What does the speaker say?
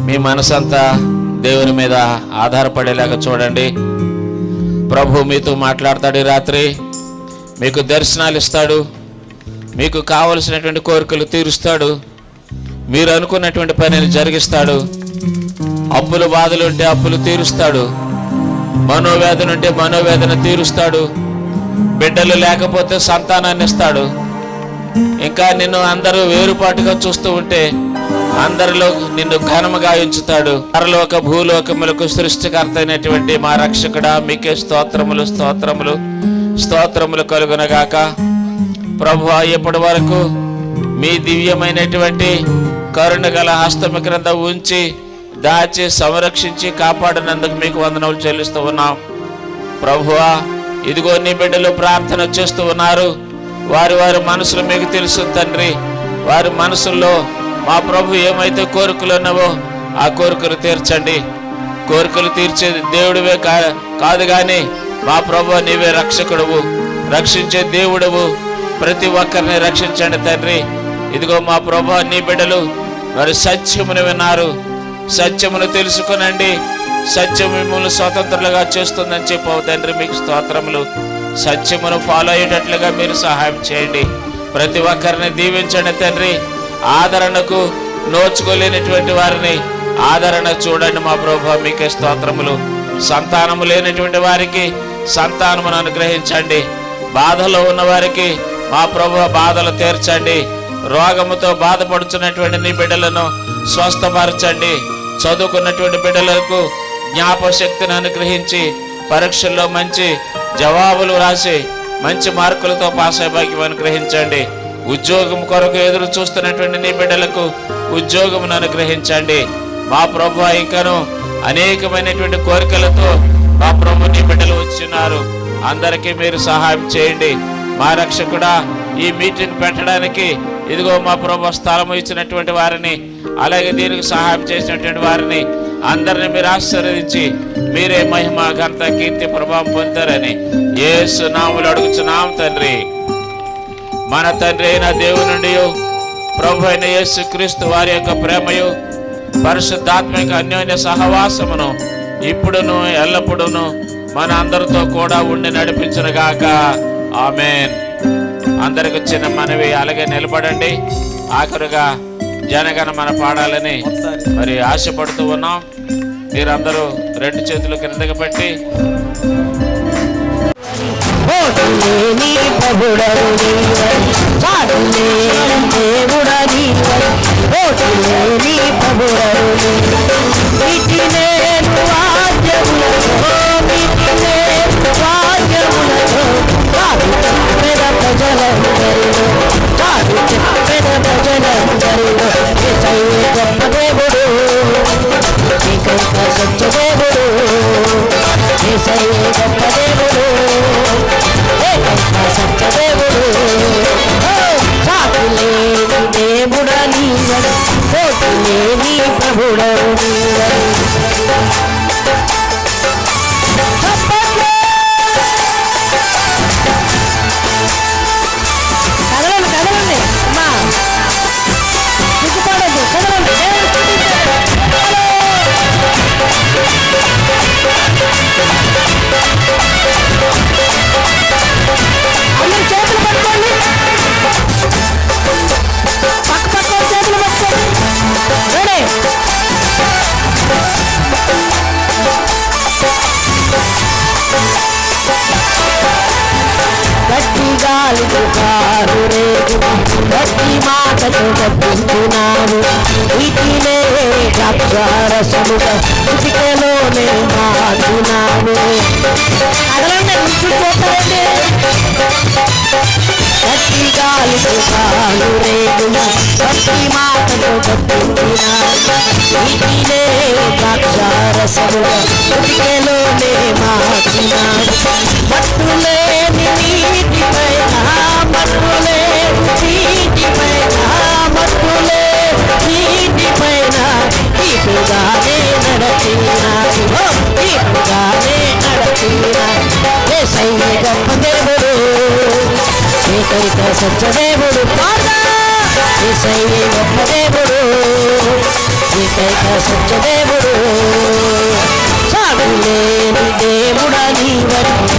మీ మనసంతా దేవుని మీద ఆధారపడేలాగా చూడండి. ప్రభు మీతో మాట్లాడతాడు. ఈ రాత్రి మీకు దర్శనాలు ఇస్తాడు, మీకు కావలసినటువంటి కోరికలు తీరుస్తాడు, మీరు అనుకున్నటువంటి పనిని జరిగిస్తాడు. అప్పులు బాధలు ఉంటే అప్పులు తీరుస్తాడు, మనోవేదన ఉంటే మనోవేదన తీరుస్తాడు, బిడ్డలు లేకపోతే సంతానాన్ని ఇస్తాడు. ఇంకా నిన్ను అందరూ వేరుపాటుగా చూస్తూ ఉంటే అందరిలో నిన్ను ఘనముగా ఉంచుతాడు. పరలోక భూలోకములకు సృష్టికర్త అయినటువంటి మా రక్షకుడా, మీకే స్తోత్రములు స్తోత్రములు స్తోత్రములు కలుగునగాక. ప్రభువా, ఇప్పటి వరకు మీ దివ్యమైనటువంటి కరుణ గల హస్తము క్రింద ఉంచి దాచి సంరక్షించి కాపాడినందుకు మీకు వందనములు చెల్లిస్తూ ఉన్నాం. ప్రభువా, ఇదిగో నీ బిడ్డలు ప్రార్థన చేస్తూ ఉన్నారు. వారి వారి మనసులు మీకు తెలుసు తండ్రి. వారి మనసుల్లో మా ప్రభు ఏమైతే కోరికలు ఉన్నావో ఆ కోరికలు తీర్చండి. కోరికలు తీర్చే దేవుడివే కాదు కానీ మా ప్రభు నీవే రక్షకుడువు, రక్షించే దేవుడువు. ప్రతి ఒక్కరిని రక్షించండి తండ్రి. ఇదిగో మా ప్రభు నీ బిడ్డలు మరి సత్యమును విన్నారు. సత్యమును తెలుసుకునండి. సత్యం మిమ్మల్ని స్వతంత్రులుగా చేస్తుందని చెప్పావు తండ్రి. మీకు స్తోత్రములు. సత్యమును ఫాలో అయ్యేటట్లుగా మీరు సహాయం చేయండి. ప్రతి ఒక్కరిని దీవించండి తండ్రి. ఆదరణకు నోచుకోలేనటువంటి వారిని ఆదరణ చూడండి మా ప్రభు. మీకే స్తోత్రములు. సంతానము లేనటువంటి వారికి సంతానమును అనుగ్రహించండి. బాధలో ఉన్న వారికి మా ప్రభు బాధలు తీర్చండి. రోగముతో బాధపడుతున్నటువంటి నీ బిడ్డలను స్వస్థపరచండి. చదువుకున్నటువంటి బిడ్డలకు జ్ఞాపశక్తిని అనుగ్రహించి పరీక్షల్లో మంచి జవాబులు రాసి మంచి మార్కులతో పాస్ అయ్యే భాగ్యం అనుగ్రహించండి. ఉద్యోగం కొరకు ఎదురు చూస్తున్నటువంటి నీ బిడ్డలకు ఉద్యోగమును అనుగ్రహించండి. మా ప్రభు ఇంకను అనేకమైనటువంటి కోరికలతో మా ప్రభు నీ బిడ్డలు వచ్చినారు. అందరికీ మీరు సహాయం చేయండి. మా రక్షకుడా, ఈ మీటింగ్ పెట్టడానికి ఇదిగో మా ప్రభు స్థలం ఇచ్చినటువంటి వారిని, అలాగే దీనికి సహాయం చేసినటువంటి వారిని అందరిని మీరు ఆశీర్వదించి మీరే మహిమ ఘనత కీర్తి ప్రభావం పొందారని యేసు నామములో అడుగుచున్నాం తండ్రి. మన తండ్రి అయిన దేవుని నుండి ప్రభు అయిన యేసు క్రీస్తు వారి యొక్క ప్రేమయు పరిశుద్ధాత్మిక అన్యోన్య సహవాసమును ఇప్పుడును ఎల్లప్పుడూను మన అందరితో కూడా ఉండి నడిపించునుగాక. ఆమేన్. అందరికి చిన్న మనవి, అలాగే నిలబడండి. ఆఖరుగా జనగణమన పాడాలని మరి ఆశపడుతూ ఉన్నాం. మీరందరూ రెండు చేతులు కిందకి పెట్టి సత్యదేవుడు యేసయ్యే గొప్ప దేవుడు, ఏకైక సత్య దేవుడు, సాగులేని దేవుడా నీవని